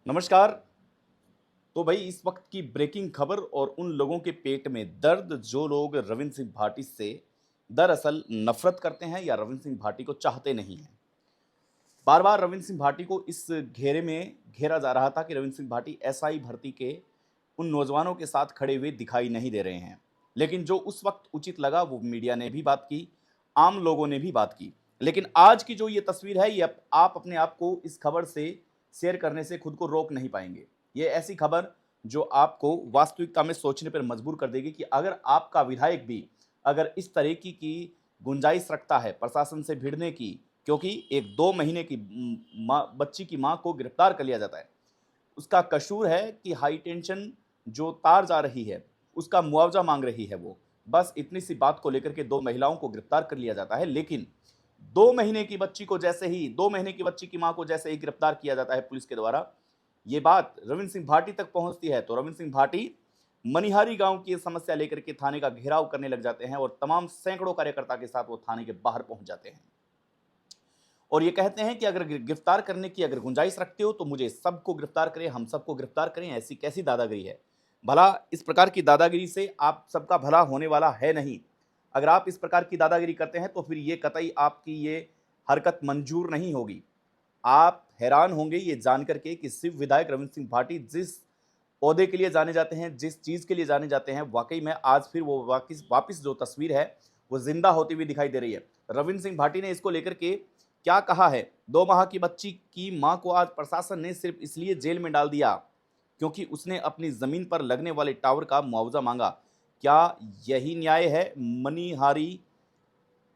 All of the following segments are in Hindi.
नमस्कार। तो भाई इस वक्त की ब्रेकिंग खबर और उन लोगों के पेट में दर्द जो लोग रविंद्र सिंह भाटी से दरअसल नफरत करते हैं या रविंद्र सिंह भाटी को चाहते नहीं हैं। बार बार रविंद्र सिंह भाटी को इस घेरे में घेरा जा रहा था कि रविंद्र सिंह भाटी एसआई भर्ती के उन नौजवानों के साथ खड़े हुए दिखाई नहीं दे रहे हैं। लेकिन जो उस वक्त उचित लगा वो मीडिया ने भी बात की, आम लोगों ने भी बात की। लेकिन आज की जो ये तस्वीर है ये आप अपने आप को इस खबर से शेयर करने से खुद को रोक नहीं पाएंगे। ये ऐसी खबर जो आपको वास्तविकता में सोचने पर मजबूर कर देगी कि अगर आपका विधायक भी अगर इस तरीके की गुंजाइश रखता है प्रशासन से भिड़ने की, क्योंकि एक 2 महीने की बच्ची की माँ को गिरफ्तार कर लिया जाता है। उसका कसूर है कि हाई टेंशन जो तार जा रही है, उसका मुआवजा माँग रही है वो। बस इतनी सी बात को लेकर के 2 महिलाओं को गिरफ्तार कर लिया जाता है। लेकिन 2 महीने की बच्ची को जैसे ही 2 महीने की बच्ची की माँ को जैसे ही गिरफ्तार किया जाता है पुलिस के द्वारा, ये बात रविंद्र सिंह भाटी तक पहुँचती है तो रविंद्र सिंह भाटी मनिहारी गाँव की ये समस्या लेकर के थाने का घेराव करने लग जाते हैं और तमाम सैकड़ों कार्यकर्ता के साथ वो थाने के बाहर पहुँच जाते हैं। और ये कहते हैं कि अगर गिरफ्तार करने की अगर गुंजाइश रखते हो तो मुझे सबको गिरफ्तार करें, हम सबको गिरफ्तार करें। ऐसी कैसी दादागिरी है? भला इस प्रकार की दादागिरी से आप सबका भला होने वाला है नहीं। अगर आप इस प्रकार की दादागिरी करते हैं तो फिर ये कतई आपकी ये हरकत मंजूर नहीं होगी। आप हैरान होंगे ये जान करके कि सिर्फ विधायक रविंद्र सिंह भाटी जिस ओहदे के लिए जाने जाते हैं, जिस चीज़ के लिए जाने जाते हैं, वाकई में आज फिर वो वापिस जो तस्वीर है वो जिंदा होती हुई दिखाई दे रही है। रविंद्र सिंह भाटी ने इसको लेकर के क्या कहा है? 2 माह की बच्ची की मां को आज प्रशासन ने सिर्फ इसलिए जेल में डाल दिया क्योंकि उसने अपनी जमीन पर लगने वाले टावर का मुआवजा मांगा। क्या यही न्याय है? मनीहारी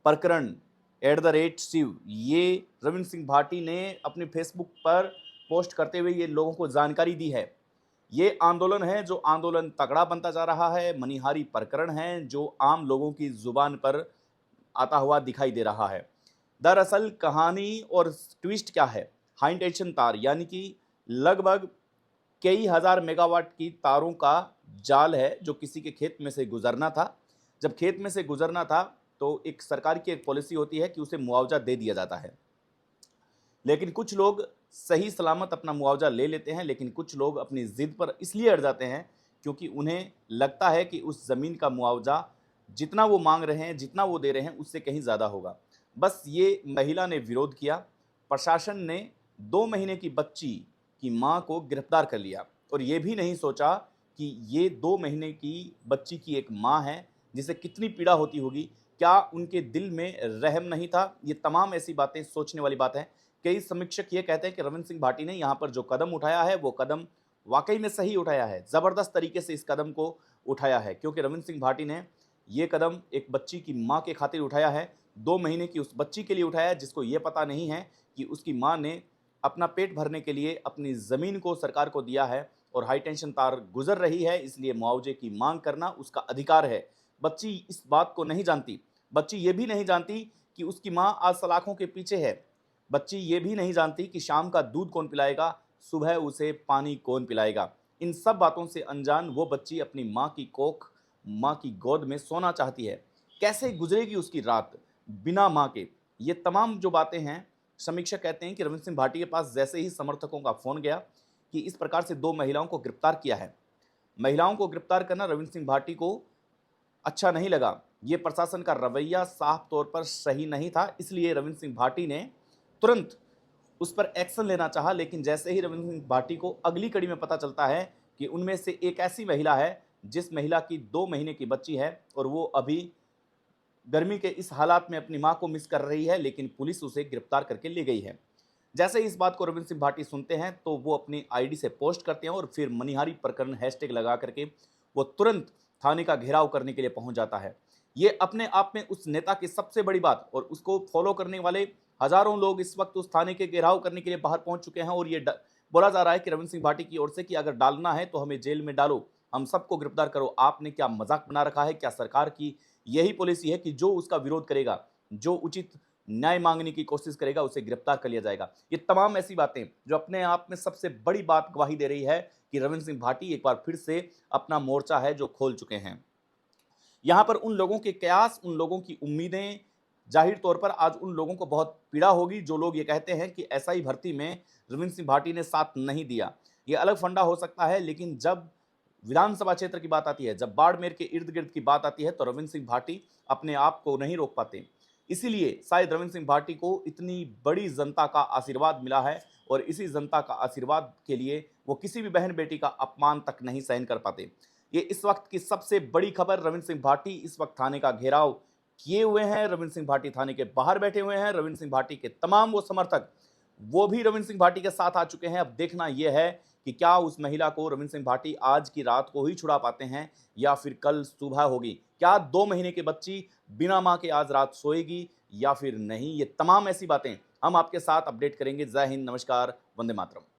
प्रकरण @शिव, ये रविंद्र सिंह भाटी ने अपने फेसबुक पर पोस्ट करते हुए ये लोगों को जानकारी दी है। ये आंदोलन है जो आंदोलन तगड़ा बनता जा रहा है। मनीहारी प्रकरण है जो आम लोगों की जुबान पर आता हुआ दिखाई दे रहा है। दरअसल कहानी और ट्विस्ट क्या है? हाई टेंशन तार यानी कि लगभग कई हजार मेगावाट की तारों का जाल है जो किसी के खेत में से गुजरना था। जब खेत में से गुजरना था तो एक सरकार की एक पॉलिसी होती है कि उसे मुआवजा दे दिया जाता है। लेकिन कुछ लोग सही सलामत अपना मुआवजा ले लेते हैं, लेकिन कुछ लोग अपनी जिद पर इसलिए अड़ जाते हैं क्योंकि उन्हें लगता है कि उस जमीन का मुआवजा जितना वो मांग रहे हैं, जितना वो दे रहे हैं, उससे कहीं ज़्यादा होगा। बस ये महिला ने विरोध किया, प्रशासन ने 2 महीने की बच्ची की मां को गिरफ्तार कर लिया और ये भी नहीं सोचा कि ये 2 महीने की बच्ची की एक मां है जिसे कितनी पीड़ा होती होगी। क्या उनके दिल में रहम नहीं था? ये तमाम ऐसी बातें सोचने वाली बात है। कई समीक्षक ये कहते हैं कि रविंद्र सिंह भाटी ने यहाँ पर जो कदम उठाया है वो कदम वाकई में सही उठाया है। ज़बरदस्त तरीके से इस कदम को उठाया है क्योंकि रविंद्र सिंह भाटी ने ये कदम एक बच्ची की माँ के खातिर उठाया है। 2 महीने की उस बच्ची के लिए उठाया है जिसको ये पता नहीं है कि उसकी माँ ने अपना पेट भरने के लिए अपनी ज़मीन को सरकार को दिया है और हाई टेंशन तार गुजर रही है, इसलिए मुआवजे की मांग करना उसका अधिकार है। बच्ची इस बात को नहीं जानती। बच्ची ये भी नहीं जानती कि उसकी माँ आज सलाखों के पीछे है। बच्ची ये भी नहीं जानती कि शाम का दूध कौन पिलाएगा, सुबह उसे पानी कौन पिलाएगा। इन सब बातों से अनजान वो बच्ची अपनी माँ की कोख, माँ की गोद में सोना चाहती है। कैसे गुजरेगी उसकी रात बिना माँ के? ये तमाम जो बातें हैं, समीक्षक कहते हैं कि रविंद्र सिंह भाटी के पास जैसे ही समर्थकों का फ़ोन गया कि इस प्रकार से 2 महिलाओं को गिरफ्तार किया है। महिलाओं को गिरफ्तार करना रविंद्र सिंह भाटी को अच्छा नहीं लगा। ये प्रशासन का रवैया साफ तौर पर सही नहीं था, इसलिए रविंद्र सिंह भाटी ने तुरंत उस पर एक्शन लेना चाहा। लेकिन जैसे ही रविंद्र सिंह भाटी को अगली कड़ी में पता चलता है कि उनमें से एक ऐसी महिला है जिस महिला की 2 महीने की बच्ची है और वो अभी गर्मी के इस हालात में अपनी मां को मिस कर रही है, लेकिन पुलिस उसे गिरफ्तार करके ले गई है। जैसे ही इस बात को रविंद्र सिंह भाटी सुनते हैं तो वो अपनी आईडी से पोस्ट करते हैं और फिर मनिहारी प्रकरण हैशटैग लगा करके वो तुरंत थाने का घेराव करने के लिए पहुंच जाता है। ये अपने आप में उस नेता की सबसे बड़ी बात, और उसको फॉलो करने वाले हजारों लोग इस वक्त उस थाने के घेराव करने के लिए बाहर पहुंच चुके हैं और ये बोला जा रहा है कि रविंद्र सिंह भाटी की ओर से कि अगर डालना है तो हमें जेल में डालो, हम सबको गिरफ्तार करो। आपने क्या मजाक बना रखा है? क्या सरकार की यही पॉलिसी है कि जो उसका विरोध करेगा, जो उचित न्याय मांगने की कोशिश करेगा, उसे गिरफ्तार कर लिया जाएगा? ये तमाम ऐसी बातें जो अपने आप में सबसे बड़ी बात गवाही दे रही है कि रविंद्र सिंह भाटी एक बार फिर से अपना मोर्चा है जो खोल चुके हैं। यहाँ पर उन लोगों के कयास, उन लोगों की उम्मीदें, जाहिर तौर पर आज उन लोगों को बहुत पीड़ा होगी जो लोग ये कहते हैं कि एसआई भर्ती में रविंद्र सिंह भाटी ने साथ नहीं दिया। ये अलग फंडा हो सकता है, लेकिन जब विधानसभा क्षेत्र की बात आती है, जब बाड़मेर के इर्द-गिर्द की बात आती है, तो रविंद्र सिंह भाटी अपने आप को नहीं रोक पाते। इसीलिए शायद रविंद्र सिंह भाटी को इतनी बड़ी जनता का आशीर्वाद मिला है और इसी जनता का आशीर्वाद के लिए वो किसी भी बहन-बेटी का अपमान तक नहीं सहन कर पाते। ये इस वक्त की सबसे बड़ी खबर। रविंद्र सिंह भाटी इस वक्त थाने का घेराव किए हुए हैं। रविंद्र सिंह भाटी थाने के बाहर बैठे हुए हैं। रविंद्र सिंह भाटी के तमाम वो समर्थक, वो भी रविंद्र सिंह भाटी के साथ आ चुके हैं। अब देखना यह है कि क्या उस महिला को रविंद्र सिंह भाटी आज की रात को ही छुड़ा पाते हैं या फिर कल सुबह होगी। क्या 2 महीने की बच्ची बिना मां के आज रात सोएगी या फिर नहीं? ये तमाम ऐसी बातें हम आपके साथ अपडेट करेंगे। जय हिंद, नमस्कार, वंदे मातरम।